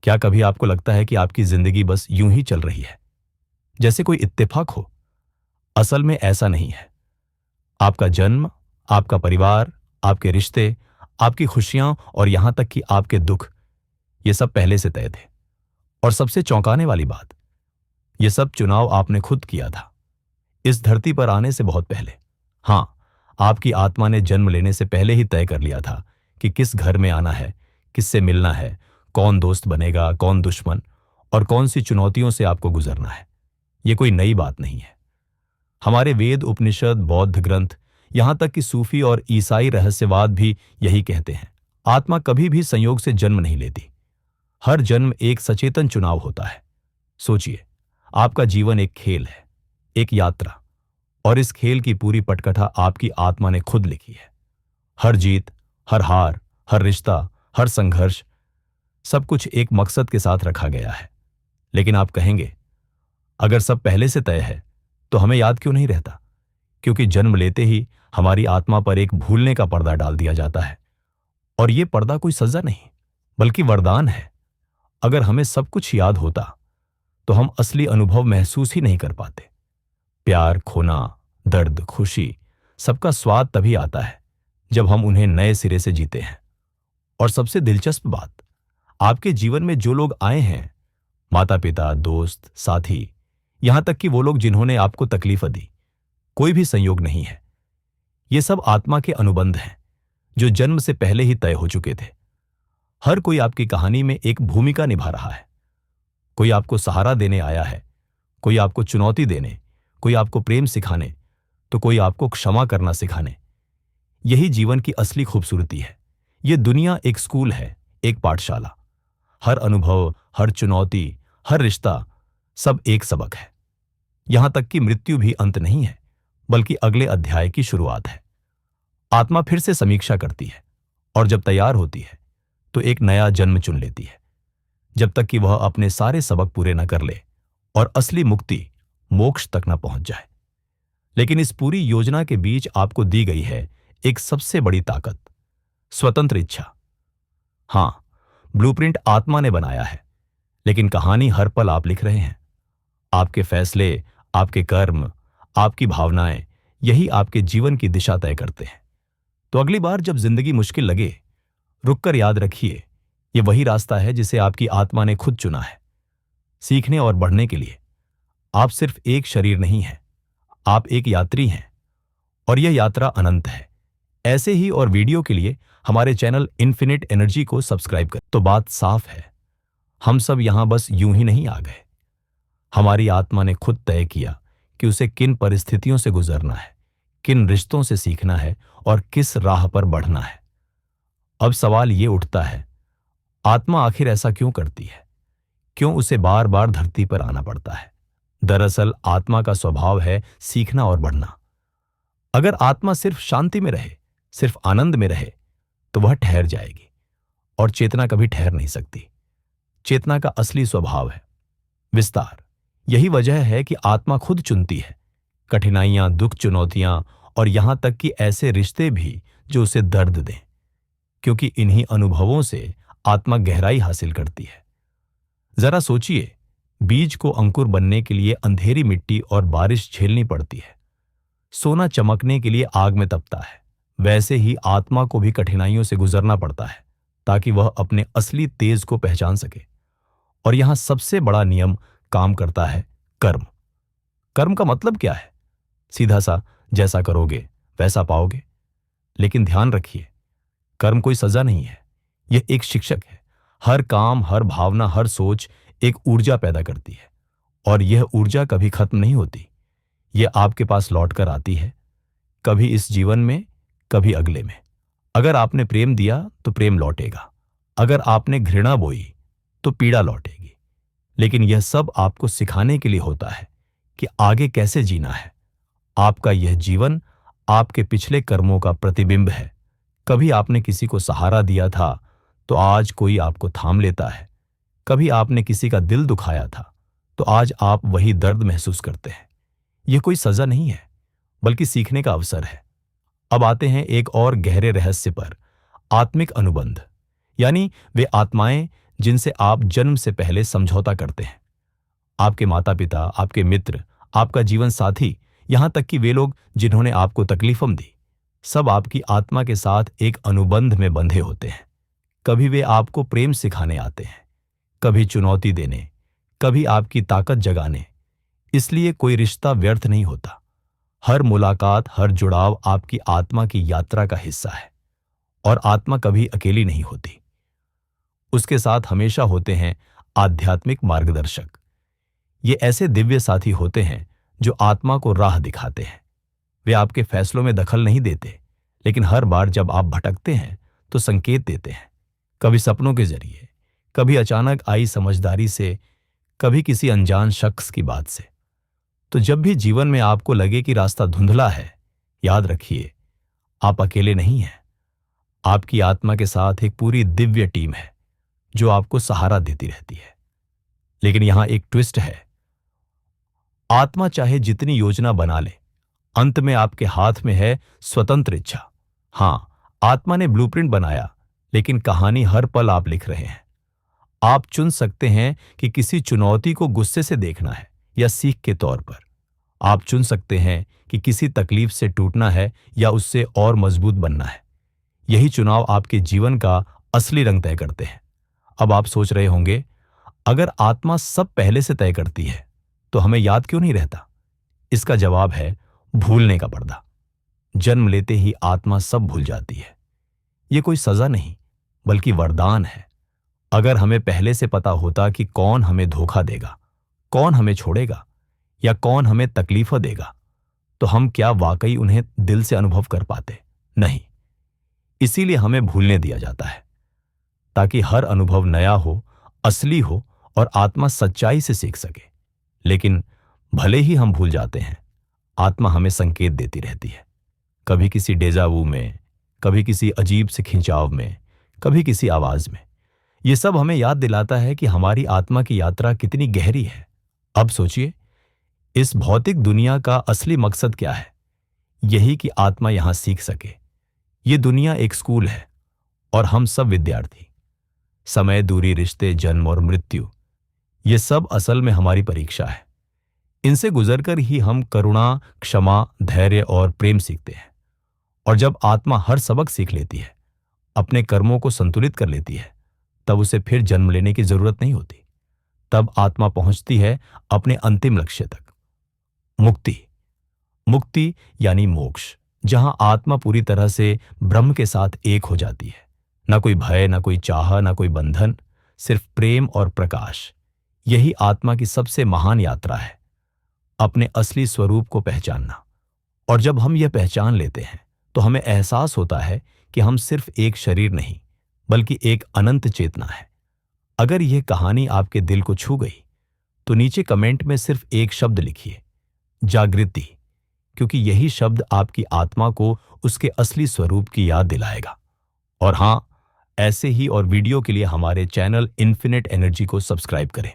क्या कभी आपको लगता है कि आपकी जिंदगी बस यूं ही चल रही है, जैसे कोई इत्तेफाक हो? असल में ऐसा नहीं है। आपका जन्म, आपका परिवार, आपके रिश्ते, आपकी खुशियां और यहां तक कि आपके दुख, ये सब पहले से तय थे। और सबसे चौंकाने वाली बात, ये सब चुनाव आपने खुद किया था, इस धरती पर आने से बहुत पहले। हां, आपकी आत्मा ने जन्म लेने से पहले ही तय कर लिया था कि किस घर में आना है, किससे मिलना है, कौन दोस्त बनेगा, कौन दुश्मन, और कौन सी चुनौतियों से आपको गुजरना है। ये कोई नई बात नहीं है। हमारे वेद, उपनिषद, बौद्ध ग्रंथ, यहां तक कि सूफी और ईसाई रहस्यवाद भी यही कहते हैं। आत्मा कभी भी संयोग से जन्म नहीं लेती। हर जन्म एक सचेतन चुनाव होता है। सोचिए, आपका जीवन एक खेल है, एक यात्रा, और इस खेल की पूरी पटकथा आपकी आत्मा ने खुद लिखी है। हर जीत, हर हार, हर रिश्ता, हर संघर्ष, सब कुछ एक मकसद के साथ रखा गया है। लेकिन आप कहेंगे, अगर सब पहले से तय है तो हमें याद क्यों नहीं रहता? क्योंकि जन्म लेते ही हमारी आत्मा पर एक भूलने का पर्दा डाल दिया जाता है। और यह पर्दा कोई सजा नहीं, बल्कि वरदान है। अगर हमें सब कुछ याद होता तो हम असली अनुभव महसूस ही नहीं कर पाते। प्यार, खोना, दर्द, खुशी, सबका स्वाद तभी आता है जब हम उन्हें नए सिरे से जीते हैं। और सबसे दिलचस्प बात, आपके जीवन में जो लोग आए हैं, माता पिता, दोस्त, साथी, यहां तक कि वो लोग जिन्होंने आपको तकलीफ दी, कोई भी संयोग नहीं है। ये सब आत्मा के अनुबंध हैं जो जन्म से पहले ही तय हो चुके थे। हर कोई आपकी कहानी में एक भूमिका निभा रहा है। कोई आपको सहारा देने आया है, कोई आपको चुनौती देने, कोई आपको प्रेम सिखाने, तो कोई आपको क्षमा करना सिखाने। यही जीवन की असली खूबसूरती है। यह दुनिया एक स्कूल है, एक पाठशाला। हर अनुभव, हर चुनौती, हर रिश्ता, सब एक सबक है। यहां तक कि मृत्यु भी अंत नहीं है, बल्कि अगले अध्याय की शुरुआत है। आत्मा फिर से समीक्षा करती है, और जब तैयार होती है तो एक नया जन्म चुन लेती है, जब तक कि वह अपने सारे सबक पूरे न कर ले और असली मुक्ति, मोक्ष तक न पहुंच जाए। लेकिन इस पूरी योजना के बीच आपको दी गई है एक सबसे बड़ी ताकत, स्वतंत्र इच्छा। हां, ब्लूप्रिंट आत्मा ने बनाया है, लेकिन कहानी हर पल आप लिख रहे हैं। आपके फैसले, आपके कर्म, आपकी भावनाएं, यही आपके जीवन की दिशा तय करते हैं। तो अगली बार जब जिंदगी मुश्किल लगे, रुककर याद रखिए, यह वही रास्ता है जिसे आपकी आत्मा ने खुद चुना है। सीखने और बढ़ने के लिए। आप सिर्फ एक शरीर नहीं हैं, आप एक यात्री हैं, और यह यात्रा अनंत है। ऐसे ही और वीडियो के लिए हमारे चैनल इन्फिनिट एनर्जी को सब्सक्राइब करें। तो बात साफ है, हम सब यहां बस यूं ही नहीं आ गए। हमारी आत्मा ने खुद तय किया कि उसे किन परिस्थितियों से गुजरना है, किन रिश्तों से सीखना है और किस राह पर बढ़ना है। अब सवाल ये उठता है, आत्मा आखिर ऐसा क्यों करती है? क्यों उसे बार बार धरती पर आना पड़ता है? दरअसल आत्मा का स्वभाव है सीखना और बढ़ना। अगर आत्मा सिर्फ शांति में रहे, सिर्फ आनंद में रहे, तो वह ठहर जाएगी, और चेतना कभी ठहर नहीं सकती। चेतना का असली स्वभाव है विस्तार। यही वजह है कि आत्मा खुद चुनती है कठिनाइयां, दुख, चुनौतियां, और यहां तक कि ऐसे रिश्ते भी जो उसे दर्द दें, क्योंकि इन्हीं अनुभवों से आत्मा गहराई हासिल करती है। जरा सोचिए, बीज को अंकुर बनने के लिए अंधेरी मिट्टी और बारिश झेलनी पड़ती है। सोना चमकने के लिए आग में तपता है। वैसे ही आत्मा को भी कठिनाइयों से गुजरना पड़ता है ताकि वह अपने असली तेज को पहचान सके। और यहां सबसे बड़ा नियम काम करता है, कर्म। कर्म का मतलब क्या है? सीधा सा, जैसा करोगे वैसा पाओगे। लेकिन ध्यान रखिए, कर्म कोई सजा नहीं है, यह एक शिक्षक है। हर काम, हर भावना, हर सोच एक ऊर्जा पैदा करती है, और यह ऊर्जा कभी खत्म नहीं होती। यह आपके पास लौट कर आती है, कभी इस जीवन में, कभी अगले में। अगर आपने प्रेम दिया तो प्रेम लौटेगा, अगर आपने घृणा बोई तो पीड़ा लौटेगी। लेकिन यह सब आपको सिखाने के लिए होता है कि आगे कैसे जीना है। आपका यह जीवन आपके पिछले कर्मों का प्रतिबिंब है। कभी आपने किसी को सहारा दिया था तो आज कोई आपको थाम लेता है। कभी आपने किसी का दिल दुखाया था तो आज आप वही दर्द महसूस करते हैं। यह कोई सजा नहीं है, बल्कि सीखने का अवसर है। अब आते हैं एक और गहरे रहस्य पर, आत्मिक अनुबंध। यानी वे आत्माएं जिनसे आप जन्म से पहले समझौता करते हैं। आपके माता पिता, आपके मित्र, आपका जीवन साथी, यहां तक कि वे लोग जिन्होंने आपको तकलीफम दी, सब आपकी आत्मा के साथ एक अनुबंध में बंधे होते हैं। कभी वे आपको प्रेम सिखाने आते हैं, कभी चुनौती देने, कभी आपकी ताकत जगाने। इसलिए कोई रिश्ता व्यर्थ नहीं होता। हर मुलाकात, हर जुड़ाव आपकी आत्मा की यात्रा का हिस्सा है। और आत्मा कभी अकेली नहीं होती। उसके साथ हमेशा होते हैं आध्यात्मिक मार्गदर्शक। ये ऐसे दिव्य साथी होते हैं जो आत्मा को राह दिखाते हैं। वे आपके फैसलों में दखल नहीं देते, लेकिन हर बार जब आप भटकते हैं तो संकेत देते हैं। कभी सपनों के जरिए, कभी अचानक आई समझदारी से, कभी किसी अनजान शख्स की बात से। तो जब भी जीवन में आपको लगे कि रास्ता धुंधला है, याद रखिए, आप अकेले नहीं हैं। आपकी आत्मा के साथ एक पूरी दिव्य टीम है जो आपको सहारा देती रहती है। लेकिन यहां एक ट्विस्ट है। आत्मा चाहे जितनी योजना बना ले, अंत में आपके हाथ में है स्वतंत्र इच्छा। हां, आत्मा ने ब्लूप्रिंट बनाया, लेकिन कहानी हर पल आप लिख रहे हैं। आप चुन सकते हैं कि किसी चुनौती को गुस्से से देखना है या सीख के तौर पर। आप चुन सकते हैं कि किसी तकलीफ से टूटना है या उससे और मजबूत बनना है। यही चुनाव आपके जीवन का असली रंग तय करते हैं। अब आप सोच रहे होंगे, अगर आत्मा सब पहले से तय करती है तो हमें याद क्यों नहीं रहता? इसका जवाब है भूलने का पर्दा। जन्म लेते ही आत्मा सब भूल जाती है। यह कोई सजा नहीं, बल्कि वरदान है। अगर हमें पहले से पता होता कि कौन हमें धोखा देगा, कौन हमें छोड़ेगा या कौन हमें तकलीफ देगा, तो हम क्या वाकई उन्हें दिल से अनुभव कर पाते? नहीं। इसीलिए हमें भूलने दिया जाता है, ताकि हर अनुभव नया हो, असली हो और आत्मा सच्चाई से सीख सके। लेकिन भले ही हम भूल जाते हैं, आत्मा हमें संकेत देती रहती है। कभी किसी डेजावू में, कभी किसी अजीब से खिंचाव में, कभी किसी आवाज में। यह सब हमें याद दिलाता है कि हमारी आत्मा की यात्रा कितनी गहरी है। अब सोचिए, इस भौतिक दुनिया का असली मकसद क्या है? यही कि आत्मा यहां सीख सके। ये दुनिया एक स्कूल है और हम सब विद्यार्थी। समय, दूरी, रिश्ते, जन्म और मृत्यु, ये सब असल में हमारी परीक्षा है। इनसे गुजरकर ही हम करुणा, क्षमा, धैर्य और प्रेम सीखते हैं। और जब आत्मा हर सबक सीख लेती है, अपने कर्मों को संतुलित कर लेती है, तब उसे फिर जन्म लेने की जरूरत नहीं होती। तब आत्मा पहुंचती है अपने अंतिम लक्ष्य तक, मुक्ति। मुक्ति यानी मोक्ष, जहां आत्मा पूरी तरह से ब्रह्म के साथ एक हो जाती है। ना कोई भय, ना कोई चाह, ना कोई बंधन, सिर्फ प्रेम और प्रकाश। यही आत्मा की सबसे महान यात्रा है, अपने असली स्वरूप को पहचानना। और जब हम यह पहचान लेते हैं तो हमें एहसास होता है कि हम सिर्फ एक शरीर नहीं, बल्कि एक अनंत चेतना है। अगर यह कहानी आपके दिल को छू गई तो नीचे कमेंट में सिर्फ एक शब्द लिखिए, जागृति, क्योंकि यही शब्द आपकी आत्मा को उसके असली स्वरूप की याद दिलाएगा। और हां, ऐसे ही और वीडियो के लिए हमारे चैनल इन्फिनिट एनर्जी को सब्सक्राइब करें।